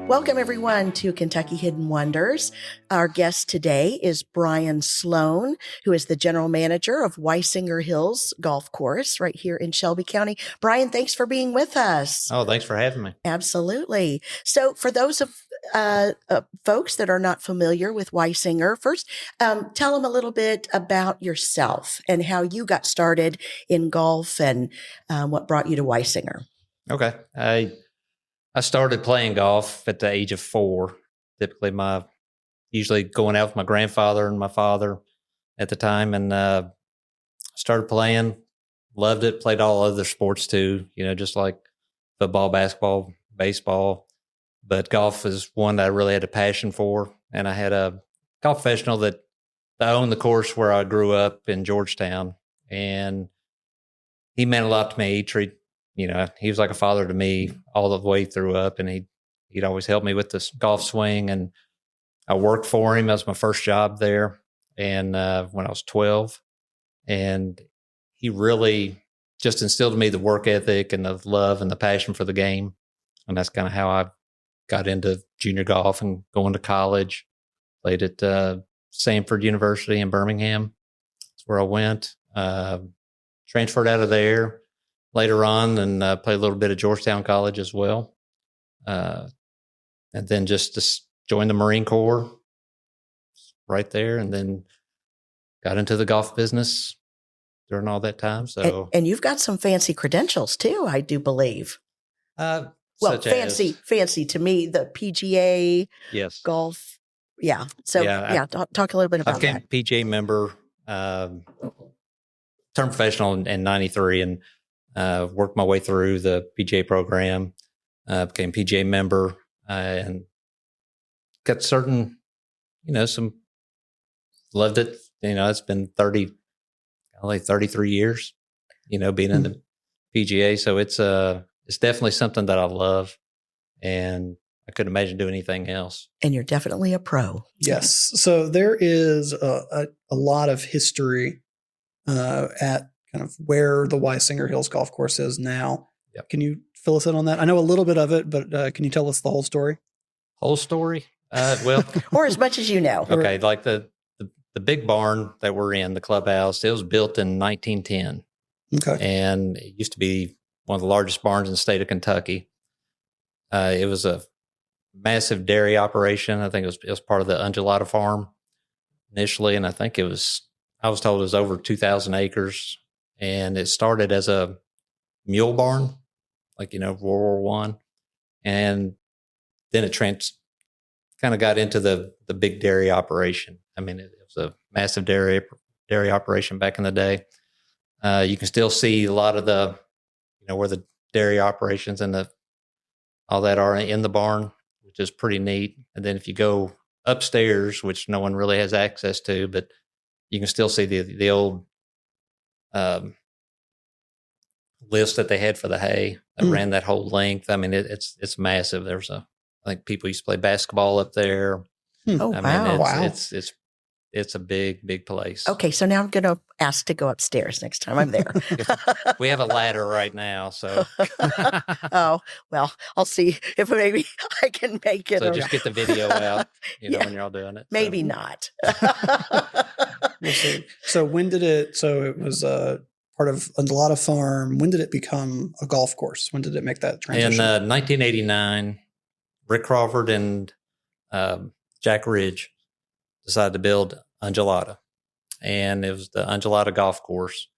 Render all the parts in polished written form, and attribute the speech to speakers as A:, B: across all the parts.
A: Welcome, everyone, to Kentucky Hidden Wonders. Our guest today is Bryan Slone, who is the general manager of Weissinger Hills Golf Course right here in Shelby County. Bryan, thanks for being with us.
B: Oh, thanks for having me.
A: Absolutely. So for those of folks that are not familiar with Weissinger, first, tell them a little bit about yourself and how you got started in golf and what brought you to Weissinger.
B: Okay. I started playing golf at the age of 4. Typically, usually going out with my grandfather and my father at the time, and started playing. Loved it. Played all other sports too. Just like football, basketball, baseball. But golf is one that I really had a passion for, and I had a golf professional that owned the course where I grew up in Georgetown, and he meant a lot to me. He was like a father to me all the way through up, and he'd always help me with this golf swing. And I worked for him. That was my first job there, and when I was 12, and he really just instilled in me the work ethic and the love and the passion for the game. And that's kind of how I got into junior golf and going to college. Played at Samford University in Birmingham. That's where I went. Transferred out of there later on, and played a little bit of Georgetown College as well. And then just joined the Marine Corps right there, and then got into the golf business during all that time. So,
A: and you've got some fancy credentials too, I do believe. Fancy to me, the PGA golf. Yeah. So talk a little bit about that.
B: I became PGA member, turned professional in 93, and worked my way through the PGA program, became PGA member, and got certain, loved it. It's been 33 years, being in the PGA. So it's definitely something that I love, and I couldn't imagine doing anything else.
A: And you're definitely a pro.
C: Yes. So there is a lot of history at kind of where the Weissinger Hills Golf Course is now.
B: Yep.
C: Can you fill us in on that? I know a little bit of it, but can you tell us the whole story?
B: Whole story? Well,
A: or as much as you know.
B: Okay, like the big barn that we're in, the clubhouse, it was built in 1910.
C: Okay.
B: And it used to be one of the largest barns in the state of Kentucky. It was a massive dairy operation. I think it was part of the Undulata farm initially, and I think I was told it was over 2,000 acres. And it started as a mule barn, like, World War I. And then it kind of got into the big dairy operation. I mean, it was a massive dairy operation back in the day. You can still see a lot of the, where the dairy operations and all that are in the barn, which is pretty neat. And then if you go upstairs, which no one really has access to, but you can still see the old list that they had for the hay that ran that whole length. I mean, it's massive. There's I think people used to play basketball up there.
A: Oh, wow.
B: It's a big place.
A: Okay, so now I'm going to ask to go upstairs next time I'm there.
B: We have a ladder right now, so.
A: Oh, well, I'll see if maybe I can make it.
B: So just get the video out, when you're all doing it.
A: Maybe not.
C: We'll see. So it was part of Undulata farm. When did it become a golf course? When did it make that transition?
B: In 1989, Rick Crawford and Jack Ridge decided to build Undulata, and it was the Undulata golf course,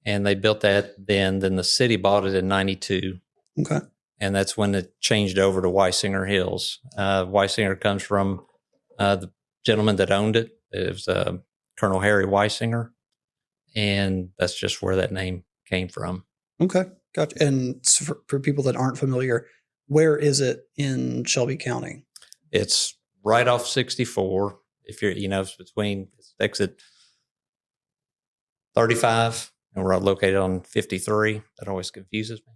B: and they built that then the city bought it in 92.
C: Okay.
B: And that's when it changed over to Weissinger Hills. Weissinger comes from the gentleman that owned it. It was Colonel Harry Weissinger, and that's just where that name came from.
C: Okay, gotcha. And for people that aren't familiar, where is it in Shelby County?
B: It's right off 64. If you're, it's between exit 35, and we're located on 53. That always confuses me.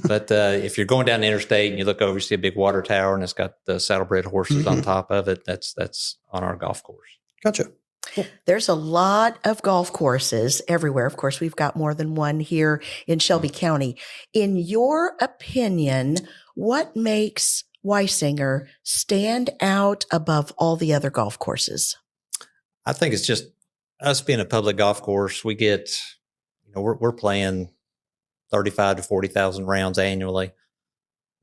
B: But if you're going down the interstate and you look over, you see a big water tower, and it's got the saddlebred horses on top of it. That's on our golf course.
C: Gotcha. Cool.
A: There's a lot of golf courses everywhere. Of course, we've got more than one here in Shelby County. In your opinion, what makes Weissinger stand out above all the other golf courses?
B: I think it's just us being a public golf course. We get, we're playing 35 to 40,000 rounds annually.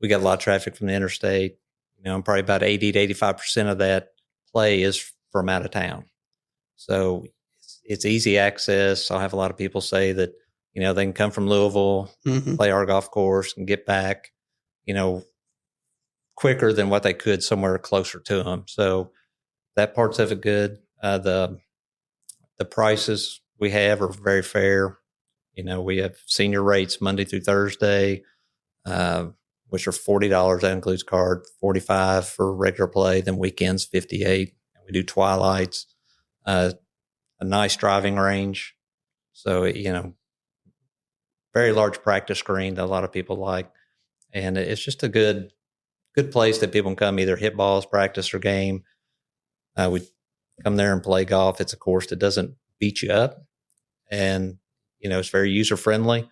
B: We got a lot of traffic from the interstate. And probably about 80 to 85% of that play is from out of town. So it's easy access. I'll have a lot of people say that, they can come from Louisville, play our golf course and get back, quicker than what they could somewhere closer to them. So that part's of it good. The prices we have are very fair. We have senior rates Monday through Thursday, which are $40. That includes card, $45 for regular play, then weekends, $58. And we do twilights, a nice driving range. So, very large practice green that a lot of people like. And it's just a good place that people can come either hit balls, practice, or game. We come there and play golf. It's a course that doesn't beat you up. And, it's very user friendly.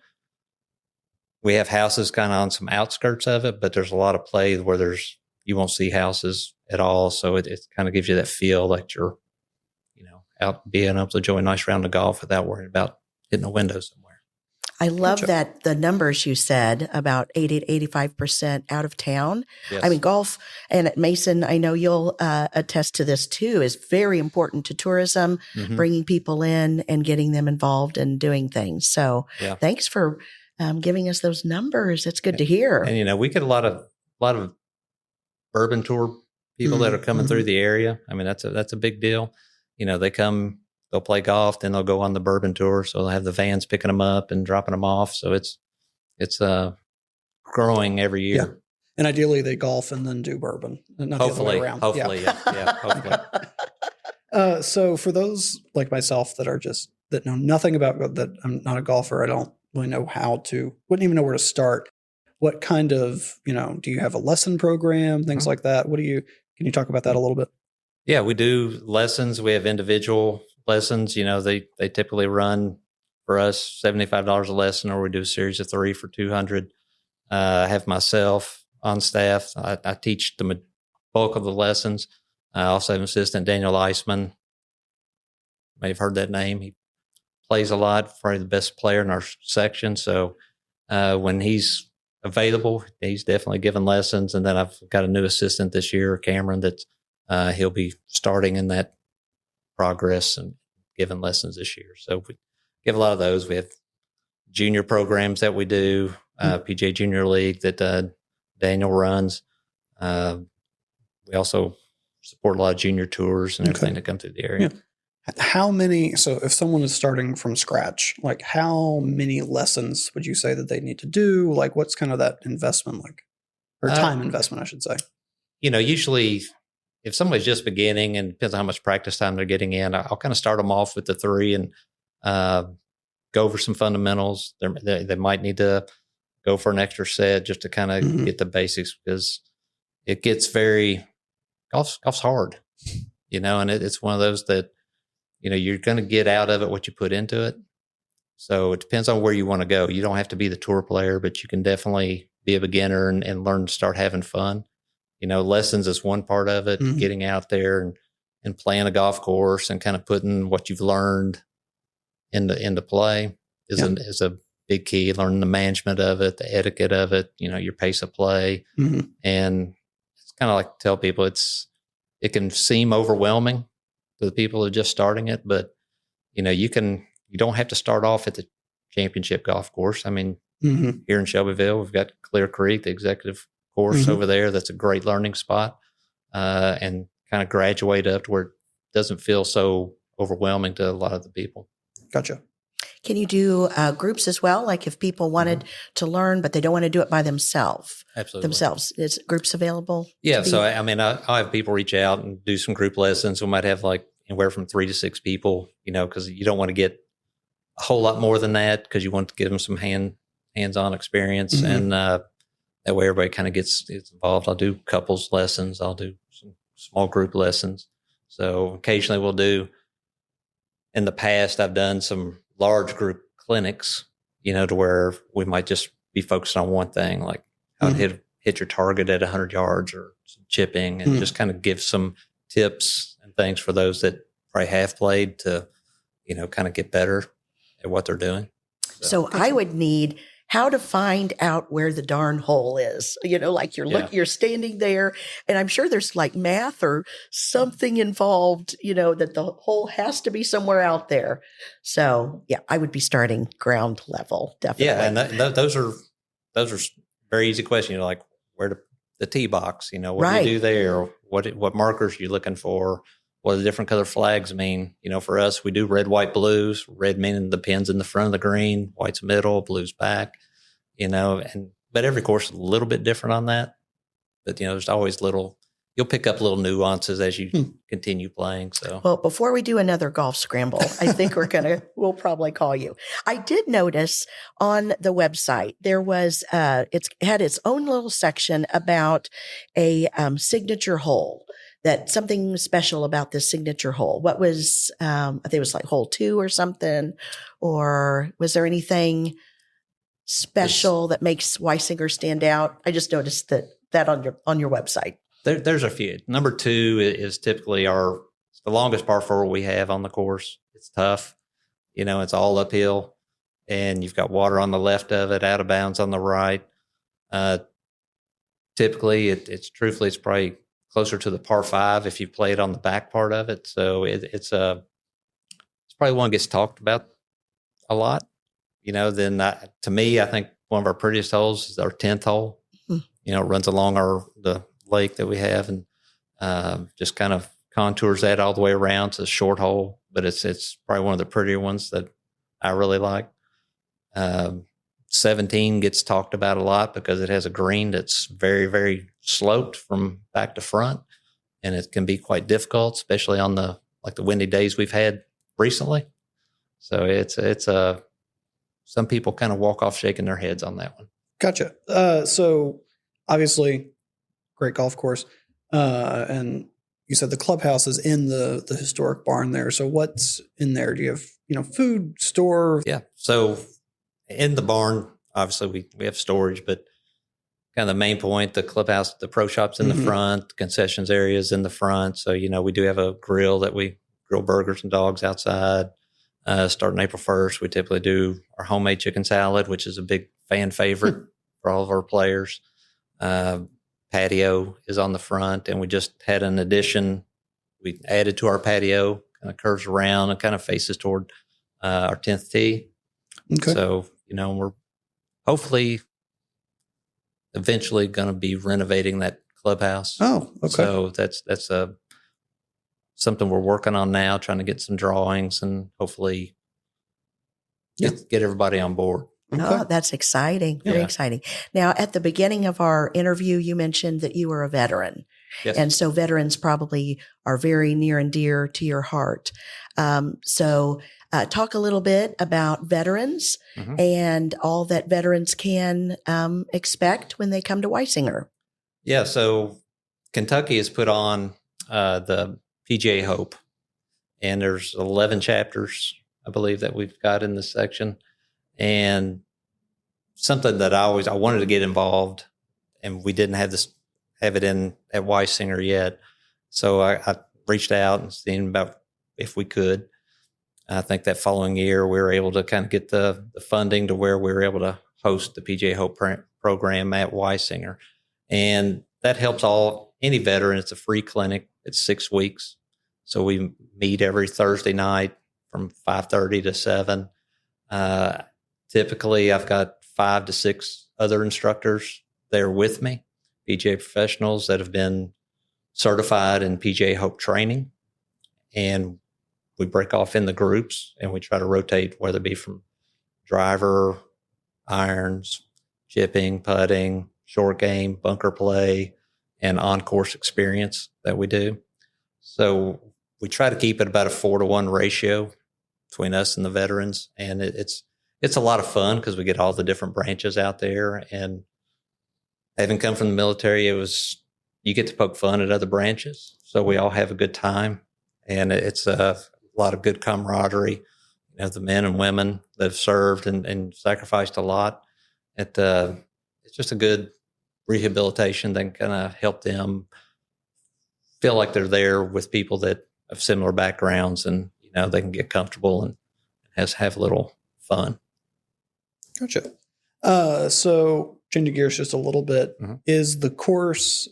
B: We have houses kind of on some outskirts of it, but there's a lot of play where you won't see houses at all. So it kind of gives you that feel like you're, out being able to enjoy a nice round of golf without worrying about hitting a window somewhere.
A: I love that the numbers you said about 80 to 85% out of town.
B: Yes.
A: I mean, golf and at Mason, I know you'll attest to this too, is very important to tourism, bringing people in and getting them involved and doing things. So thanks for giving us those numbers. It's good to hear.
B: And, we get a lot of bourbon tour people that are coming through the area. I mean, that's a big deal. They come, they'll play golf, then they'll go on the bourbon tour. So they'll have the vans picking them up and dropping them off. So it's growing every year.
C: Yeah. And ideally they golf and then do bourbon. Not
B: hopefully,
C: the other way around.
B: Hopefully. Yeah, hopefully.
C: So for those like myself that know nothing about that, I'm not a golfer. I don't really know wouldn't even know where to start. What kind of, do you have a lesson program, things like that? Can you talk about that a little bit?
B: Yeah, we do lessons. We have individual lessons. They typically run for us $75 a lesson, or we do a series of 3 for $200. I have myself on staff. I teach the bulk of the lessons. I also have an assistant, Daniel Eisman. You may have heard that name. He plays a lot, probably the best player in our section. So when he's available, he's definitely giving lessons. And then I've got a new assistant this year, Cameron, that he'll be starting in that progress and giving lessons this year. So we give a lot of those. We have junior programs that we do, PGA Junior League that Daniel runs. We also support a lot of junior tours and everything that come through the area.
C: Yeah. So if someone is starting from scratch, like how many lessons would you say that they need to do? Like what's kind of that investment like? Or time investment, I should say.
B: Usually if somebody's just beginning, and depends on how much practice time they're getting in, I'll kind of start them off with the 3 and go over some fundamentals. They might need to go for an extra set just to kind of get the basics, because it gets golf's hard, and it's one of those that, you're going to get out of it what you put into it. So it depends on where you want to go. You don't have to be the tour player, but you can definitely be a beginner and learn to start having fun. Lessons is one part of it, getting out there and playing a golf course and kind of putting what you've learned into play is a big key. Learning the management of it, the etiquette of it, your pace of play. And it's kind of like tell people it can seem overwhelming to the people who are just starting it, but you don't have to start off at the championship golf course. I mean, here in Shelbyville, we've got Clear Creek, the executive course over there. That's a great learning spot, and kind of graduate up to where it doesn't feel so overwhelming to a lot of the people.
C: Gotcha.
A: Can you do groups as well? Like if people wanted to learn, but they don't want to do it by themselves.
B: Absolutely.
A: Is groups available?
B: Yeah. So I'll have people reach out and do some group lessons. We might have like anywhere from 3 to 6 people, because you don't want to get a whole lot more than that, because you want to give them some hands-on experience. And that way everybody kind of gets involved. I'll do couples lessons. I'll do some small group lessons. So occasionally in the past, I've done some large group clinics, to where we might just be focused on one thing, like how to hit hit your target at 100 yards or some chipping, and just kind of give some tips and things for those that probably have played to, kind of get better at what they're doing.
A: So I would need how to find out where the darn hole is. Like you're standing there, and I'm sure there's like math or something involved, that the hole has to be somewhere out there. So yeah, I would be starting ground level, definitely.
B: Yeah, and those are very easy questions. Like where the tee box, what do you do there? What markers are you looking for? What do the different color flags mean? For us, we do red, white, blues. Red meaning the pins in the front of the green, white's middle, blues back. But every course is a little bit different on that. But there's always you'll pick up little nuances as you continue playing. So,
A: well, before we do another golf scramble, I think we'll probably call you. I did notice on the website there was it had its own little section about a signature hole. That something special about this signature hole. What was, I think it was like hole 2 or something, or was there anything special that makes Weissinger stand out? I just noticed that on your website.
B: There's a few. Number 2 is typically the longest par 4 we have on the course. It's tough. It's all uphill, and you've got water on the left of it, out of bounds on the right. Typically, it's probably closer to the par 5 if you play it on the back part of it. So it's probably one that gets talked about a lot. Then to me, I think one of our prettiest holes is our 10th hole. It runs along the lake that we have, and just kind of contours that all the way around. It's a short hole, but it's probably one of the prettier ones that I really like. 17 gets talked about a lot because it has a green that's very, very sloped from back to front, and it can be quite difficult, especially on the windy days we've had recently. So it's some people kind of walk off shaking their heads on that one.
C: Gotcha. So obviously, great golf course, and you said the clubhouse is in the historic barn there. So what's in there? Do you have food store?
B: Yeah. So in the barn, obviously we have storage, but kind of the main point, the clubhouse, the pro shop's in the front, the concessions areas in the front. So, we do have a grill that we grill burgers and dogs outside. Starting April 1st, we typically do our homemade chicken salad, which is a big fan favorite for all of our players. Patio is on the front, and we just had an addition. We added to our patio, kind of curves around and kind of faces toward our 10th tee. Okay. So, we're hopefully eventually going to be renovating that clubhouse.
C: Oh, okay.
B: So that's something we're working on now, trying to get some drawings and hopefully get everybody on board.
A: Okay. Oh, that's exciting. Very exciting. Now, at the beginning of our interview, you mentioned that you were a veteran.
B: Yes.
A: And so veterans probably are very near and dear to your heart. So talk a little bit about veterans and all that veterans can expect when they come to Weissinger.
B: Yeah. So Kentucky has put on the PGA Hope, and there's 11 chapters, I believe, that we've got in this section. And something that I wanted to get involved, and we didn't have it in at Weissinger yet. So I reached out and seen about if we could. I think that following year we were able to kind of get the funding to where we were able to host the PGA Hope program at Weissinger. And that helps any veteran. It's a free clinic. It's 6 weeks. So we meet every Thursday night from 5:30 to 7. Typically, I've got 5 to 6 other instructors there with me, PGA professionals that have been certified in PGA Hope training. And we break off in the groups and we try to rotate, whether it be from driver, irons, chipping, putting, short game, bunker play, and on-course experience that we do. So we try to keep it about a 4-to-1 ratio between us and the veterans. And it's a lot of fun because we get all the different branches out there. And having come from the military, you get to poke fun at other branches. So we all have a good time. And it's a lot of good camaraderie. The men and women that have served and sacrificed a lot. It's just a good rehabilitation that can kind of help them feel like they're there with people that have similar backgrounds, and they can get comfortable and have a little fun.
C: Gotcha. So changing gears just a little bit, is the course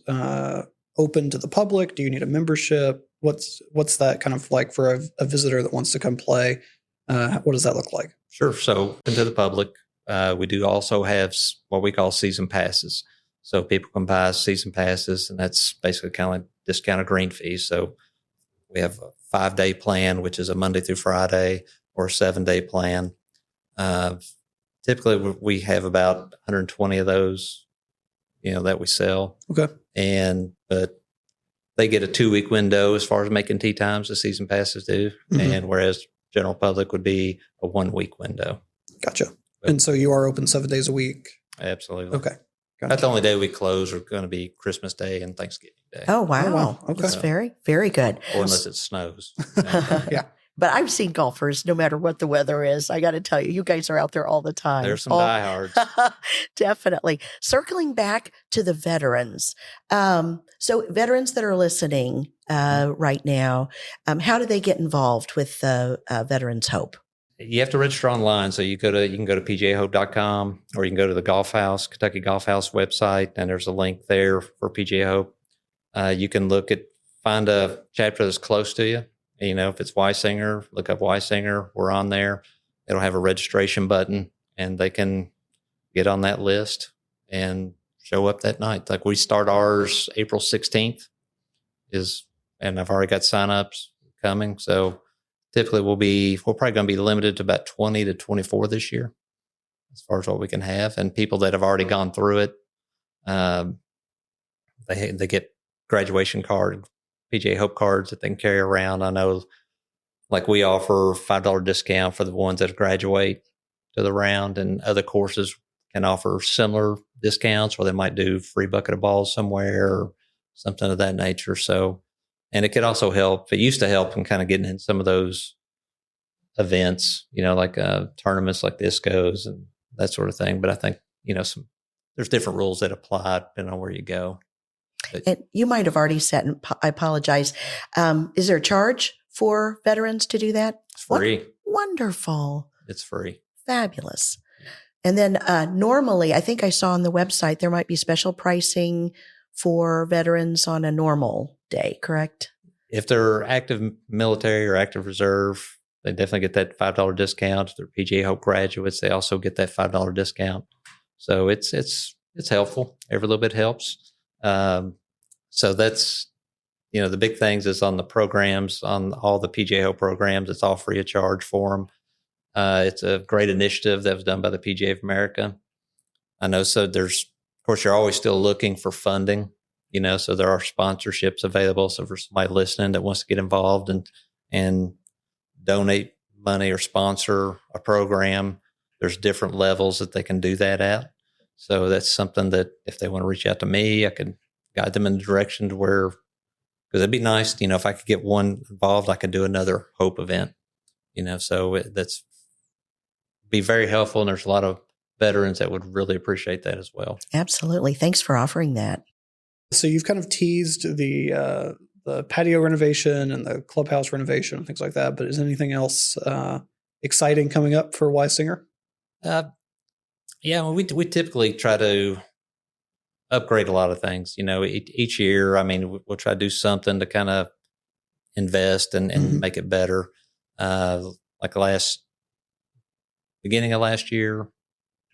C: open to the public? Do you need a membership? What's that kind of like for a visitor that wants to come play? What does that look like?
B: Sure. So open to the public. We do also have what we call season passes. So people can buy season passes, and that's basically kind of like discounted green fees. So we have a 5-day plan, which is a Monday through Friday, or a 7-day plan. Typically, we have about 120 of those, that we sell.
C: Okay.
B: But they get a 2-week window as far as making tee times, the season passes do. And whereas general public would be a 1-week window.
C: Gotcha. And so you are open 7 days a week?
B: Absolutely.
C: Okay. Gotcha.
B: That's the only day we close are going to be Christmas Day and Thanksgiving Day.
A: Oh, wow.
C: Oh, wow. Okay.
A: That's very, very good.
B: Or unless it snows.
C: Yeah.
A: But I've seen golfers, no matter what the weather is. I got to tell you, you guys are out there all the time.
B: There's some diehards.
A: Definitely. Circling back to the veterans. So veterans that are listening right now, how do they get involved with Veterans Hope?
B: You have to register online. So you can go to PGAHope.com, or you can go to the Golf House, Kentucky Golf House website, and there's a link there for PGA Hope. You can find a chapter that's close to you. If it's Weissinger, look up Weissinger. We're on there. It'll have a registration button, and they can get on that list and show up that night. Like we start ours April 16th and I've already got signups coming. So typically we're probably going to be limited to about 20 to 24 this year as far as what we can have. And people that have already gone through it, they get graduation card, PGA Hope cards that they can carry around. I know like we offer $5 discount for the ones that graduate to the round, and other courses can offer similar discounts, or they might do free bucket of balls somewhere or something of that nature. So, and it could also help. It used to help in kind of getting in some of those events, like tournaments like discos and that sort of thing. But I think, there's different rules that apply depending on where you go.
A: And you might have already said, and I apologize. Is there a charge for veterans to do that?
B: It's free.
A: Wonderful.
B: It's free.
A: Fabulous. And then normally, I think I saw on the website, there might be special pricing for veterans on a normal day, correct?
B: If they're active military or active reserve, they definitely get that $5 discount. If they're PGA Hope graduates, they also get that $5 discount. So it's helpful. Every little bit helps. So that's, the big things is on the programs, on all the PGA Hope programs, it's all free of charge for them. It's a great initiative that was done by the PGA of America. I know. So of course, you're always still looking for funding, so there are sponsorships available. So for somebody listening that wants to get involved and donate money or sponsor a program, there's different levels that they can do that at. So that's something that if they want to reach out to me, I can guide them in the direction to where, because it'd be nice, if I could get one involved, I could do another Hope event, so that's be very helpful. And there's a lot of veterans that would really appreciate that as well.
A: Absolutely. Thanks for offering that.
C: So you've kind of teased the patio renovation and the clubhouse renovation and things like that, but is anything else exciting coming up for Weissinger?
B: Yeah, we typically try to upgrade a lot of things. Each year, we'll try to do something to kind of invest and make it better. Like beginning of last year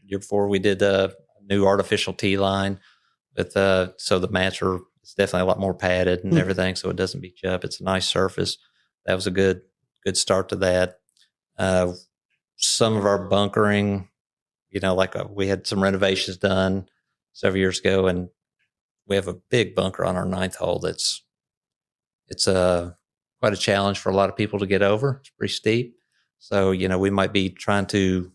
B: before, we did a new artificial tee line so the mats it's definitely a lot more padded and everything, so it doesn't beat you up. It's a nice surface. That was a good start to that. Some of our bunkering, we had some renovations done several years ago, and we have a big bunker on our 9th hole. It's quite a challenge for a lot of people to get over. It's pretty steep. So, we might be trying to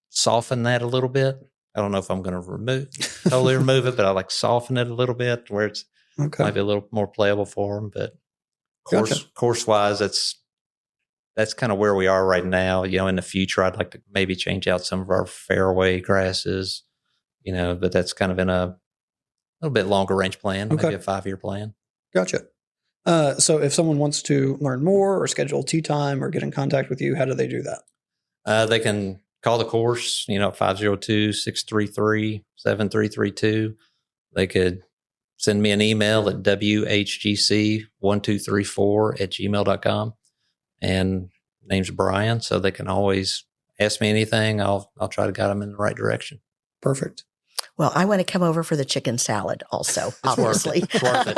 B: soften that a little bit. I don't know if I'm going to totally remove it, but I like soften it a little bit where it's might be a little more playable for them. But course wise, that's kind of where we are right now. In the future, I'd like to maybe change out some of our fairway grasses, but that's kind of in a little bit longer range plan,
C: Okay.
B: maybe a 5-year plan.
C: Gotcha. So if someone wants to learn more or schedule tee time or get in contact with you, how do they do that?
B: They can call the course, 502-633-7332. They could send me an email at whgc1234@gmail.com. And name's Bryan, so they can always ask me anything. I'll try to guide them in the right direction.
C: Perfect.
A: Well, I want to come over for the chicken salad also, obviously.
B: It's worth it.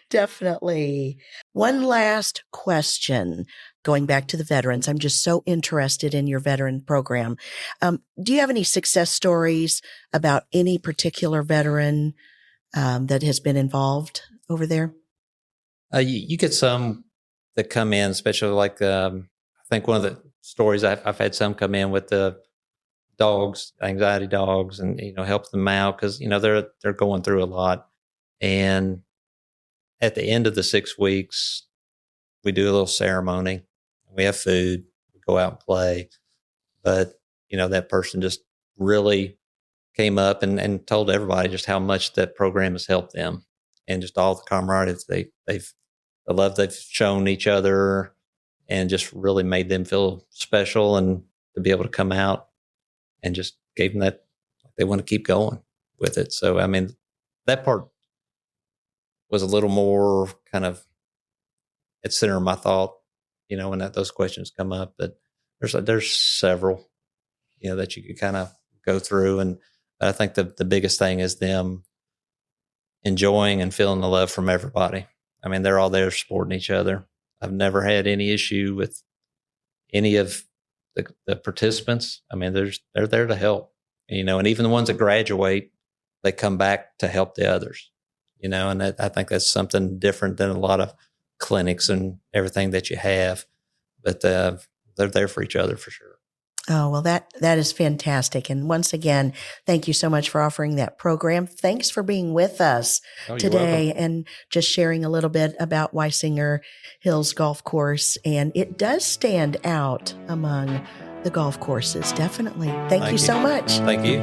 A: Definitely. One last question. Going back to the veterans, I'm just so interested in your veteran program. Do you have any success stories about any particular veteran that has been involved over there?
B: You get some that come in, especially like I think one of the stories I've had some come in with the dogs, anxiety dogs, and help them out because they're going through a lot. And at the end of the 6 weeks, we do a little ceremony. We have food. We go out and play. But that person just really came up and told everybody just how much that program has helped them, and just all the camaraderie the love they've shown each other, and just really made them feel special, and to be able to come out and just gave them that they want to keep going with it. So, I mean, that part was a little more kind of at center of my thought, when those questions come up. But there's several, that you could kind of go through. And I think the biggest thing is them enjoying and feeling the love from everybody. I mean, they're all there supporting each other. I've never had any issue with any of the participants. I mean, they're there to help, and even the ones that graduate, they come back to help the others, and I think that's something different than a lot of clinics and everything that you have, but they're there for each other for sure.
A: Oh, well, that is fantastic. And once again, thank you so much for offering that program. Thanks for being with us today and just sharing a little bit about Weissinger Hills Golf Course. And it does stand out among the golf courses, definitely. Thank you so much.
B: Thank you.